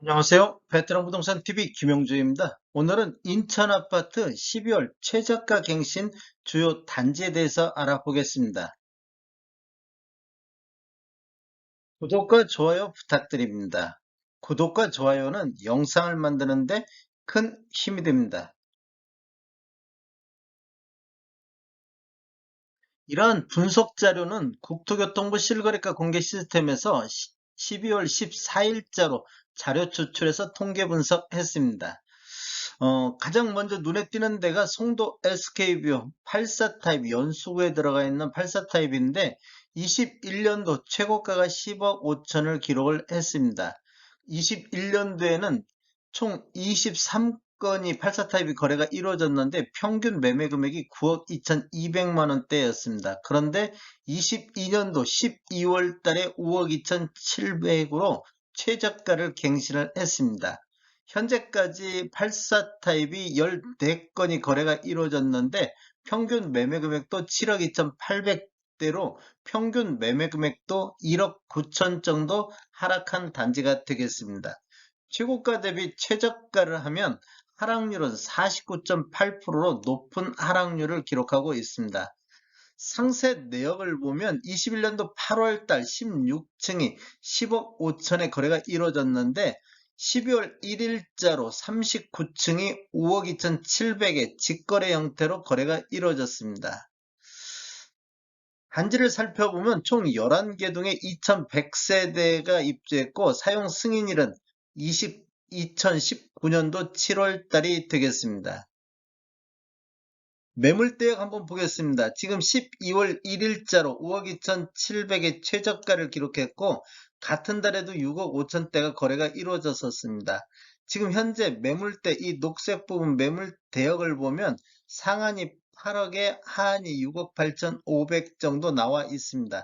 안녕하세요. 베테랑 부동산 TV 김영주입니다. 오늘은 인천 아파트 12월 최저가 갱신 주요 단지에 대해서 알아보겠습니다. 구독과 좋아요 부탁드립니다. 구독과 좋아요는 영상을 만드는데 큰 힘이 됩니다. 이러한 분석 자료는 국토교통부 실거래가 공개 시스템에서 12월 14일자로 자료 추출해서 통계 분석했습니다. 가장 먼저 눈에 띄는 데가 송도 SK뷰 84 타입 연수구에 들어가 있는 84 타입인데 21년도 최고가가 10억 5천을 기록을 했습니다. 21년도에는 총 23건이 84 타입이 거래가 이루어졌는데 평균 매매 금액이 9억 2,200만 원대였습니다. 그런데 22년도 12월 달에 5억 2,700으로 최저가를 갱신을 했습니다. 현재까지 84 타입이 14건이 거래가 이루어졌는데 평균 매매 금액도 7억 2,800대로 평균 매매 금액도 1억 9천 정도 하락한 단지가 되겠습니다. 최고가 대비 최저가를 하면 하락률은 49.8%로 높은 하락률을 기록하고 있습니다. 상세 내역을 보면 21년도 8월 달 16층이 10억 5천에 거래가 이루어졌는데 12월 1일자로 39층이 5억 2,700에 직거래 형태로 거래가 이루어졌습니다. 단지를 살펴보면 총 11개 동에 2,100세대가 입주했고 사용 승인일은 2019년도 7월 달이 되겠습니다. 매물대역 한번 보겠습니다. 지금 12월 1일자로 5억 2,700의 최저가를 기록했고 같은 달에도 6억 5천대가 거래가 이루어졌었습니다. 지금 현재 매물대 이 녹색 부분 매물대역을 보면 상한이 8억에 하한이 6억 8,500 정도 나와 있습니다.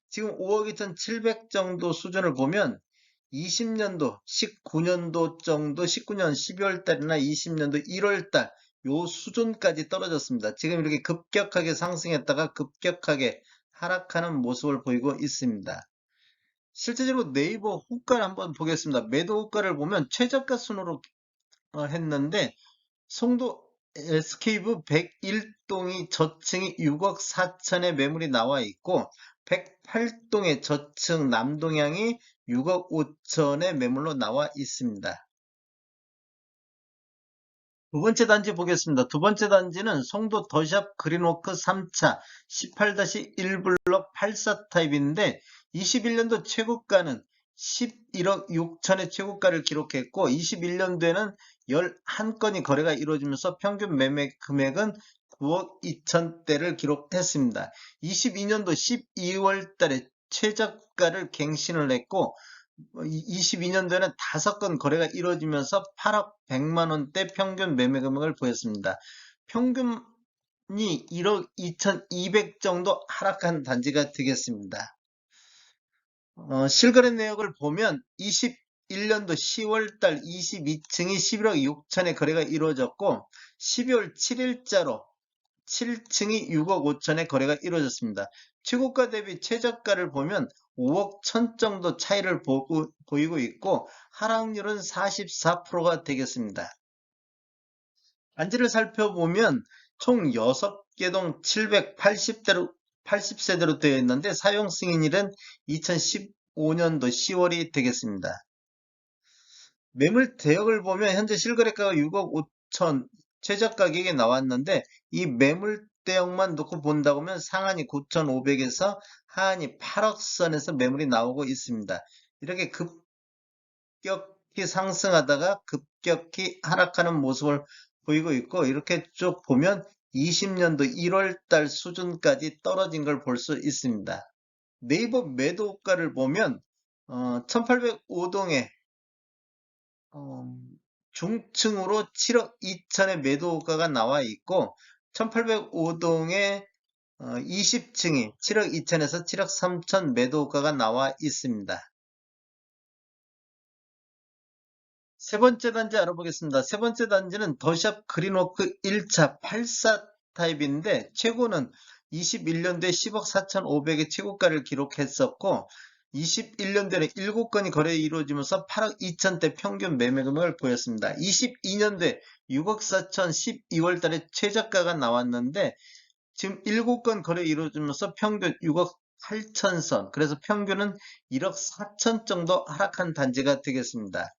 지금 5억 2,700 정도 수준을 보면 20년도, 19년도 정도, 19년 12월 달이나 20년도 1월 달 요 수준까지 떨어졌습니다. 지금 이렇게 급격하게 상승했다가 급격하게 하락하는 모습을 보이고 있습니다. 실제적으로 네이버 호가를 한번 보겠습니다. 매도 호가를 보면 최저가 순으로 했는데 송도 SK브 101동이 저층이 6억 4천에 매물이 나와 있고 108동의 저층 남동향이 6억 5천에 매물로 나와 있습니다. 두 번째 단지 보겠습니다. 두 번째 단지는 송도 더샵 그린워크 3차 18-1블럭 84 타입인데 21년도 최고가는 11억 6천의 최고가를 기록했고 21년도에는 11건이 거래가 이루어지면서 평균 매매 금액은 9억 2천대를 기록했습니다. 22년도 12월 달에 최저가를 갱신을 했고 22년도에는 5건 거래가 이루어지면서 8억 100만 원대 평균 매매 금액을 보였습니다. 평균이 1억 2,200 정도 하락한 단지가 되겠습니다. 실거래 내역을 보면 21년도 10월 달 22층이 11억 6천에 거래가 이루어졌고 12월 7일자로 7층이 6억 5천에 거래가 이루어졌습니다. 최고가 대비 최저가를 보면 5억 천 정도 차이를 보이고 있고 하락률은 44%가 되겠습니다. 단지를 살펴보면 총 6개 동 780대로 80세대로 되어 있는데 사용 승인일은 2015년도 10월이 되겠습니다. 매물 대역을 보면 현재 실거래가가 6억 5천 최저 가격이 나왔는데 이 매물 대역만 놓고 본다고 하면 상한이 9,500에서 하한이 8억 선에서 매물이 나오고 있습니다. 이렇게 급격히 상승하다가 급격히 하락하는 모습을 보이고 있고 이렇게 쭉 보면 20년도 1월 달 수준까지 떨어진 걸 볼 수 있습니다. 네이버 매도가를 보면 1805동에 중층으로 7억 2천의 매도가가 나와 있고 1805동에 20층이 7억 2천에서 7억 3천 매도가가 나와 있습니다. 세 번째 단지 알아보겠습니다. 세 번째 단지는 더샵 그린워크 1차 84 타입인데 최고는 21년도에 10억 4,500의 최고가를 기록했었고 21년도에는 7건이 거래 이루어지면서 8억 2천대 평균 매매 금액을 보였습니다. 22년도에 6억 4천 12월 달에 최저가가 나왔는데 지금 7건 거래 이루어지면서 평균 6억 8천 선, 그래서 평균은 1억 4천 정도 하락한 단지가 되겠습니다.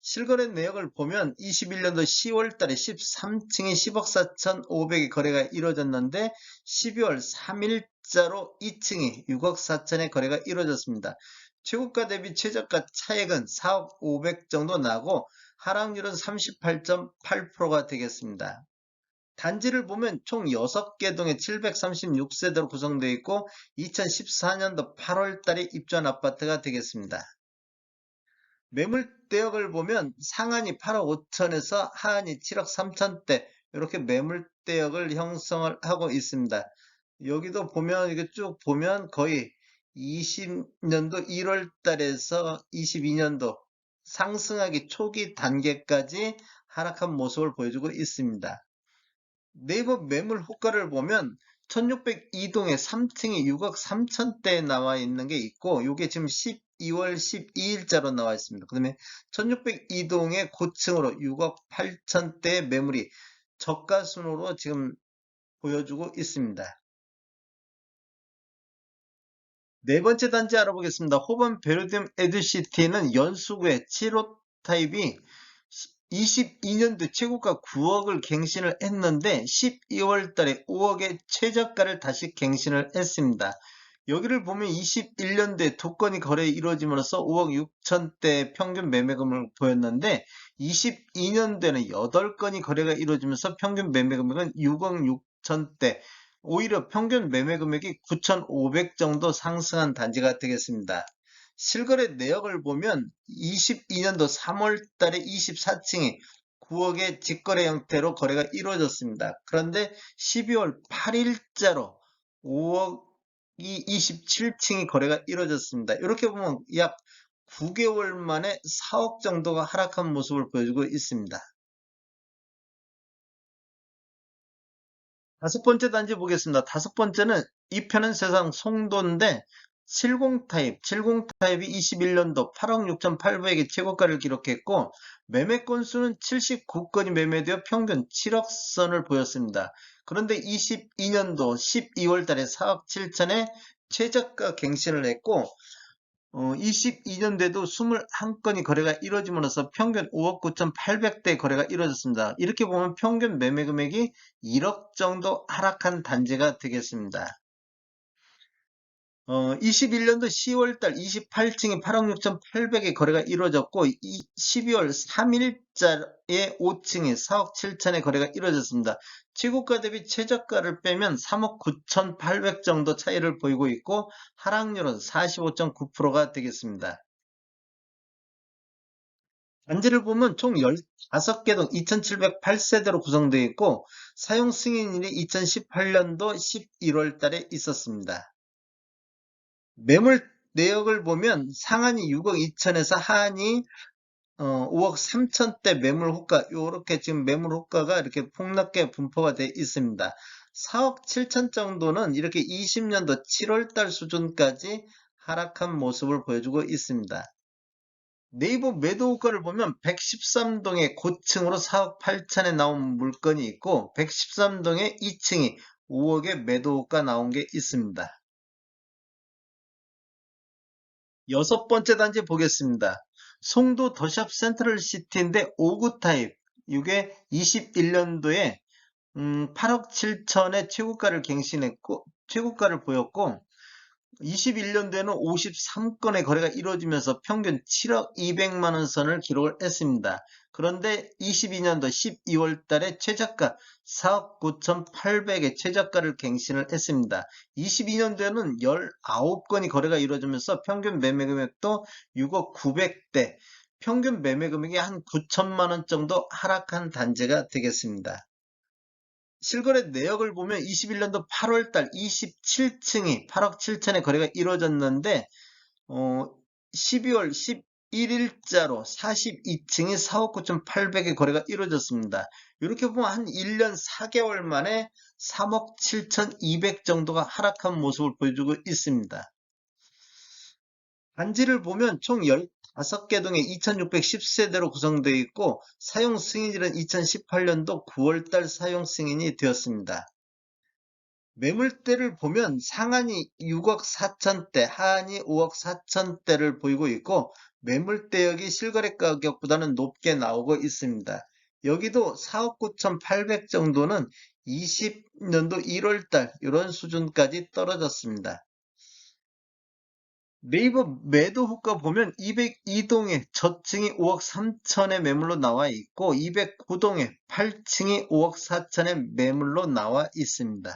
실거래 내역을 보면 21년도 10월 달에 13층이 10억 4천5백의 거래가 이루어졌는데 12월 3일자로 2층이 6억 4천의 거래가 이루어졌습니다. 최고가 대비 최저가 차액은 4억 5백 정도 나고 하락률은 38.8%가 되겠습니다. 단지를 보면 총 6개 동에 736세대로 구성되어 있고 2014년도 8월 달에 입주한 아파트가 되겠습니다. 매물 대역을 보면 상한이 8억 5천에서 하한이 7억 3천대 이렇게 매물 대역을 형성을 하고 있습니다. 여기도 보면 이게 쭉 보면 거의 20년도 1월 달에서 22년도 상승하기 초기 단계까지 하락한 모습을 보여주고 있습니다. 네이버 매물 호가를 보면 1602동에 3층이 6억 3천대에 나와 있는 게 있고 이게 지금 12월 12일자로 나와 있습니다. 그 다음에 1602동의 고층으로 6억 8천대의 매물이 저가 순으로 지금 보여주고 있습니다. 네 번째 단지 알아보겠습니다. 호반 베르디움 에듀시티는 연수구의 7호 타입이 22년도 최고가 9억을 갱신을 했는데 12월 달에 5억의 최저가를 다시 갱신을 했습니다. 여기를 보면 21년도에 2건이 거래 이루어지면서 5억 6천대 평균 매매금을 보였는데 22년도에는 8건이 거래가 이루어지면서 평균 매매금액은 6억 6천대, 오히려 평균 매매 금액이 9,500 정도 상승한 단지가 되겠습니다. 실거래 내역을 보면 22년도 3월 달에 24층이 9억의 직거래 형태로 거래가 이루어졌습니다. 그런데 12월 8일자로 5억이 27층이 거래가 이루어졌습니다. 이렇게 보면 약 9개월 만에 4억 정도가 하락한 모습을 보여주고 있습니다. 다섯 번째 단지 보겠습니다. 다섯 번째는 이편은 세상 송도인데 70 타입, 70 타입이 21년도 8억 6,800의 최고가를 기록했고 매매 건수는 79건이 매매되어 평균 7억 선을 보였습니다. 그런데 22년도 12월 달에 4억 7천에 최저가 갱신을 했고 22년대도 21건이 거래가 이루어짐으로써 평균 5억 9,800대 거래가 이루어졌습니다. 이렇게 보면 평균 매매 금액이 1억 정도 하락한 단지가 되겠습니다. 21년도 10월달 28층이 8억 6,800의 거래가 이루어졌고 12월 3일자에 5층이 4억 7천의 거래가 이루어졌습니다. 최고가 대비 최저가를 빼면 3억 9,800 정도 차이를 보이고 있고 하락률은 45.9%가 되겠습니다. 단지를 보면 총 15개 동 2,708세대로 구성되어 있고 사용 승인일이 2018년도 11월 달에 있었습니다. 매물 내역을 보면 상한이 6억 2천에서 하한이 5억 3천대 매물 호가, 요렇게 지금 매물 호가가 이렇게 폭넓게 분포가 되어 있습니다. 4억 7천 정도는 이렇게 20년도 7월 달 수준까지 하락한 모습을 보여주고 있습니다. 네이버 매도 호가를 보면 113동의 고층으로 4억 8천에 나온 물건이 있고 113동의 2층이 5억의 매도 호가 나온 게 있습니다. 여섯 번째 단지 보겠습니다. 송도 더샵 센트럴시티인데 5구 타입, 이게 21년도에 8억 7천의 최고가를 갱신했고 최고가를 보였고 21년도에는 53건의 거래가 이루어지면서 평균 7억 2백만 원 선을 기록을 했습니다. 그런데 22년도 12월 달에 최저가 4억 9,800의 최저가를 갱신을 했습니다. 22년도에는 19건이 거래가 이루어지면서 평균 매매 금액도 6억 900대, 평균 매매 금액이 한 9천만 원 정도 하락한 단지가 되겠습니다. 실거래 내역을 보면 21년도 8월달 27층이 8억 7천에 거래가 이루어졌는데 12월 11일자로 42층이 4억 9,800에 거래가 이루어졌습니다. 이렇게 보면 한 1년 4개월 만에 3억 7,200 정도가 하락한 모습을 보여주고 있습니다. 단지를 보면 총 15개 동에 2610세대로 구성되어 있고 사용 승인일은 2018년도 9월달 사용 승인이 되었습니다. 매물대를 보면 상한이 6억 4천대, 하한이 5억 4천대를 보이고 있고 매물대역이 실거래 가격보다는 높게 나오고 있습니다. 여기도 4억 9천8백 정도는 20년도 1월달 이런 수준까지 떨어졌습니다. 네이버 매도 호가 보면 202동에 저층이 5억 3천의 매물로 나와 있고 209동에 8층이 5억 4천의 매물로 나와 있습니다.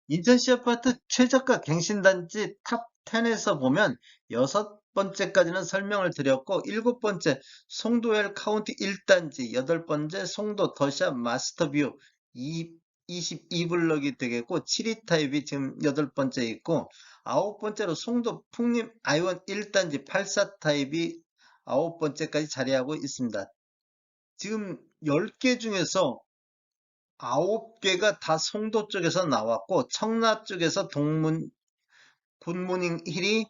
인천시 아파트 최저가 갱신단지 탑10에서 보면 6번째까지는 설명을 드렸고 7번째 송도엘 카운티 1단지, 8번째 송도 더샵 마스터뷰 22블럭이 되겠고 7위 타입이 지금 8번째 있고 9번째로 송도 풍림 아이원 1단지 84 타입이 9번째까지 자리하고 있습니다. 지금 10개 중에서 9개가 다 송도 쪽에서 나왔고 청라 쪽에서 굿모닝 힐이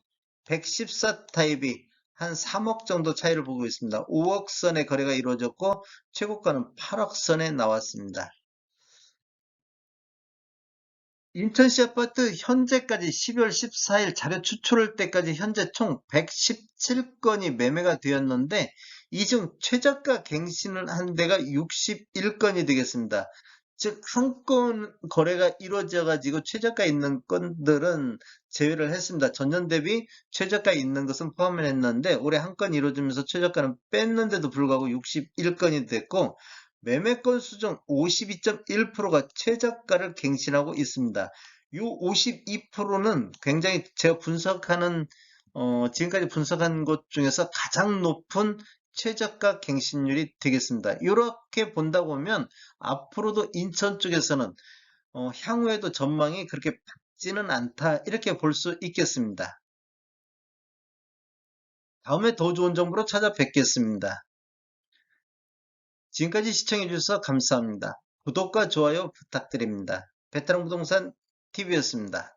114 타입이 한 3억 정도 차이를 보고 있습니다. 5억 선의 거래가 이루어졌고 최고가는 8억 선에 나왔습니다. 인천시 아파트 현재까지 12월 14일 자료 추출할 때까지 현재 총 117건이 매매가 되었는데 이 중 최저가 갱신을 한 데가 61건이 되겠습니다. 즉, 한 건 거래가 이루어져 가지고 최저가 있는 건들은 제외를 했습니다. 전년 대비 최저가 있는 것은 포함을 했는데 올해 한 건 이루어지면서 최저가는 뺐는데도 불구하고 61건이 됐고 매매 건수 중 52.1%가 최저가를 갱신하고 있습니다. 이 52%는 굉장히 제가 지금까지 분석한 것 중에서 가장 높은 최저가 갱신률이 되겠습니다. 이렇게 본다 보면 앞으로도 인천 쪽에서는 향후에도 전망이 그렇게 밝지는 않다 이렇게 볼 수 있겠습니다. 다음에 더 좋은 정보로 찾아뵙겠습니다. 지금까지 시청해주셔서 감사합니다. 구독과 좋아요 부탁드립니다. 베테랑 부동산 TV였습니다.